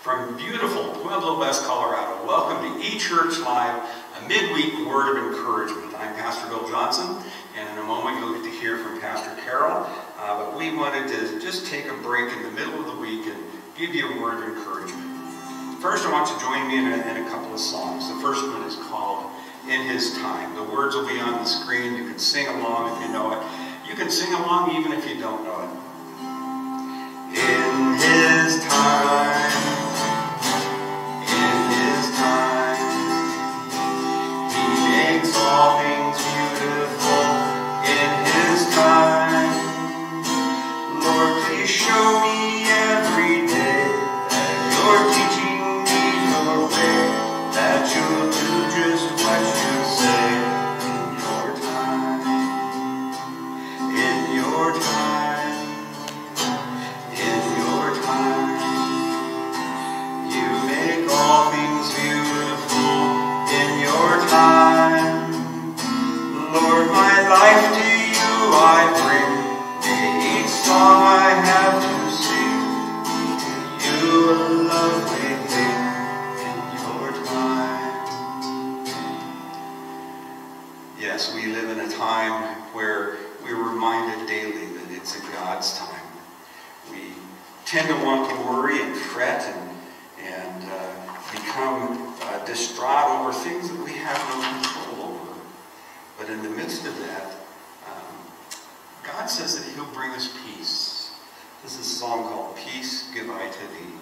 From beautiful Pueblo West, Colorado, welcome to eChurch Live, a midweek word of encouragement. I'm Pastor Bill Johnson, and in a moment you'll get to hear from Pastor Carol. But we wanted to just take a break in the middle of the week and give you a word of encouragement. First, I want you to join me in a couple of songs. The first one is called In His Time. The words will be on the screen. You can sing along if you know it. You can sing along even if you don't know it. In His time, in His time, He makes all things beautiful. In His time, Lord, please show me every day that You're teaching me Your way, that You'll do just what You say in Your time, in Your time. All things beautiful in Your time. Lord, my life to You I bring. May each song I have to sing to You a lovely thing in Your time. Yes, we live in a time where we're reminded daily that it's in God's time. We tend to want to worry and fret and become distraught over things that we have no control over. But in the midst of that, God says that He'll bring us peace. This is a song called Peace Give I to Thee.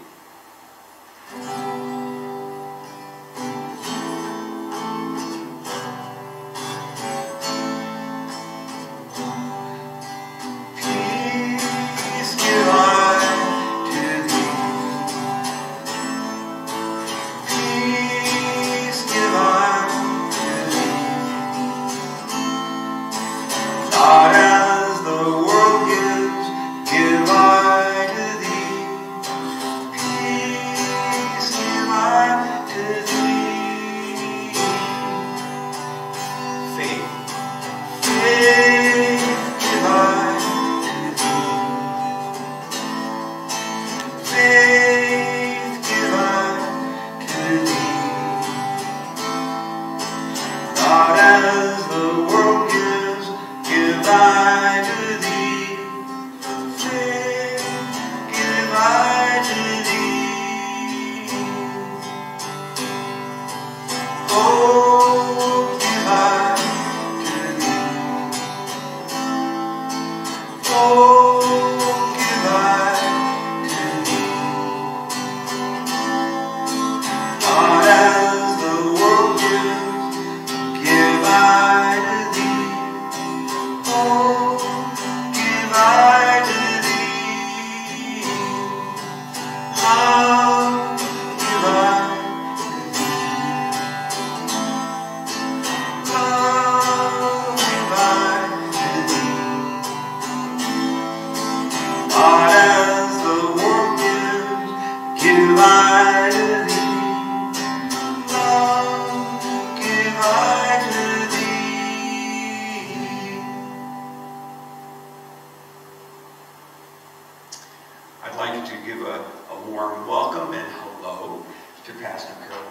I'd like to give a warm welcome and hello to Pastor Carol.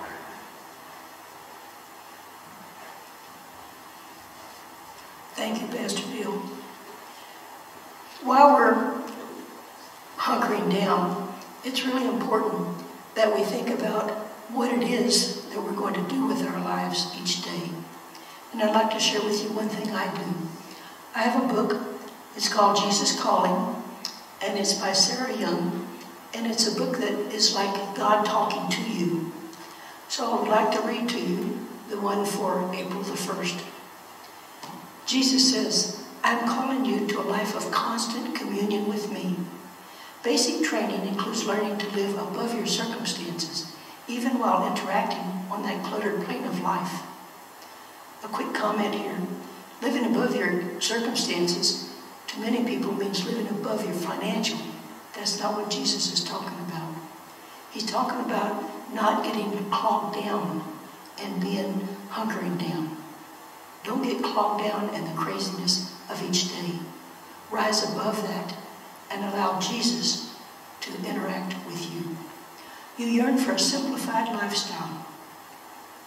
Thank you, Pastor Bill. While we're hunkering down, it's really important that we think about what it is that we're going to do with our lives each day. And I'd like to share with you one thing I do. I have a book. It's called Jesus Calling, and it's by Sarah Young, and it's a book that is like God talking to you. So I would like to read to you the one for April the 1st. Jesus says, I'm calling you to a life of constant communion with me. Basic training includes learning to live above your circumstances, even while interacting on that cluttered plane of life. A quick comment here. Living above your circumstances to many people means living above your financial. That's not what Jesus is talking about. He's talking about not getting clogged down and being hunkering down. Don't get clogged down in the craziness of each day. Rise above that and allow Jesus to interact with you. You yearn for a simplified lifestyle.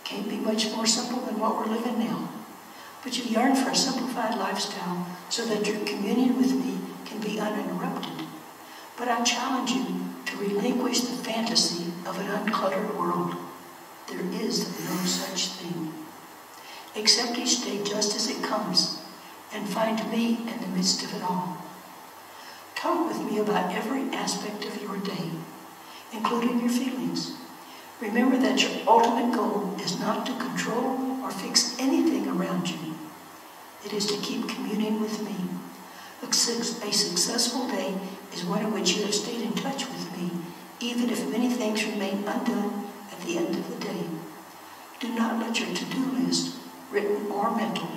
Can't be much more simple than what we're living now. But you yearn for a simplified lifestyle so that your communion with me can be uninterrupted. But I challenge you to relinquish the fantasy of an uncluttered world. There is no such thing. Accept each day just as it comes and find me in the midst of it all. Talk with me about every aspect of your day, including your feelings. Remember that your ultimate goal is not to control or fix anything around you. It is to keep communing with me. A successful day is one in which you have stayed in touch with me, even if many things remain undone at the end of the day. Do not let your to-do list, written or mental,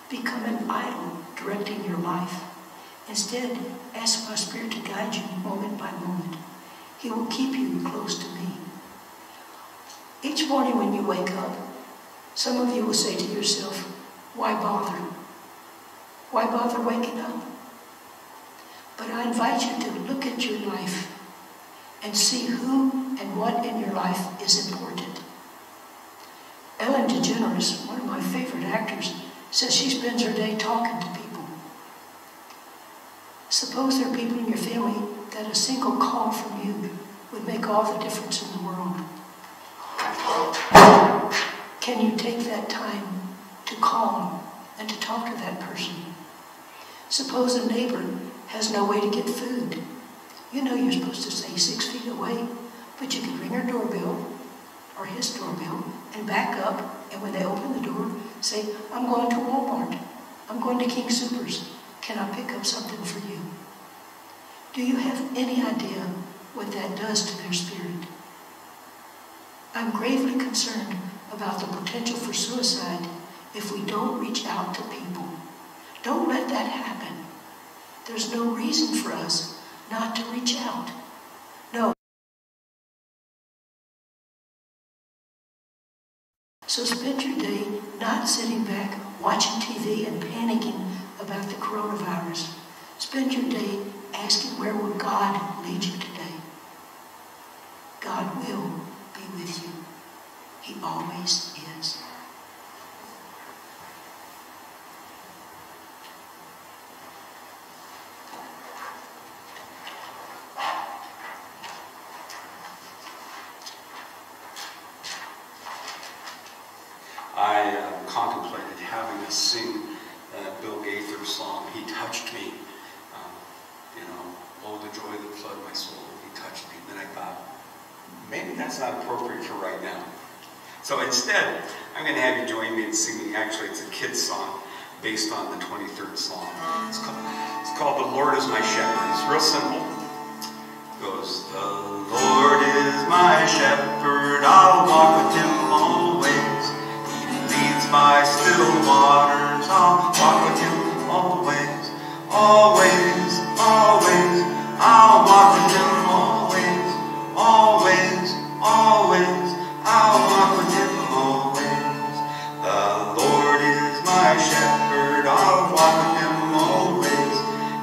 become an idol directing your life. Instead, ask my Spirit to guide you moment by moment. He will keep you close to me. Each morning when you wake up, some of you will say to yourself, why bother? Why bother waking up? But I invite you to look at your life and see who and what in your life is important. Ellen DeGeneres, one of my favorite actors, says she spends her day talking to people. Suppose there are people in your family that a single call from you would make all the difference in the world. Can you take that time to call and to talk to that person? Suppose a neighbor has no way to get food. You know you're supposed to stay 6 feet away, but you can ring her doorbell or his doorbell and back up, and when they open the door, say, I'm going to Walmart. I'm going to King Soopers. Can I pick up something for you? Do you have any idea what that does to their spirit? I'm gravely concerned about the potential for suicide if we don't reach out to people. Don't let that happen. There's no reason for us not to reach out. No. So spend your day not sitting back watching TV and panicking about the coronavirus. Spend your day asking, where will God lead you today? God will be with you. He always is. I contemplated having us sing Bill Gaither song, He Touched Me. Oh, the joy that flooded my soul, He touched me. Then I thought, maybe that's not appropriate for right now. So instead, I'm going to have you join me in singing. Actually, it's a kid's song based on the 23rd Psalm. It's called The Lord is My Shepherd. It's real simple. It goes, the Lord is my shepherd, I'll walk with Him always. He leads by still waters, I'll walk with Him always. Always, always, I'll walk with Him always. Always, always, I'll walk with Him always. The Lord is my shepherd, I'll walk with Him always.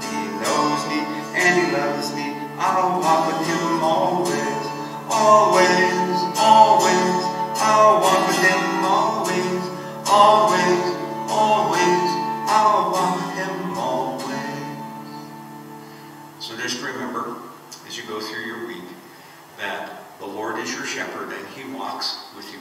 He knows me and He loves me, I'll walk with Him always. Always, always, I'll walk with Him always. Always, always, I'll walk with Him always. So just remember, as you go through your week, that the Lord is your shepherd and He walks with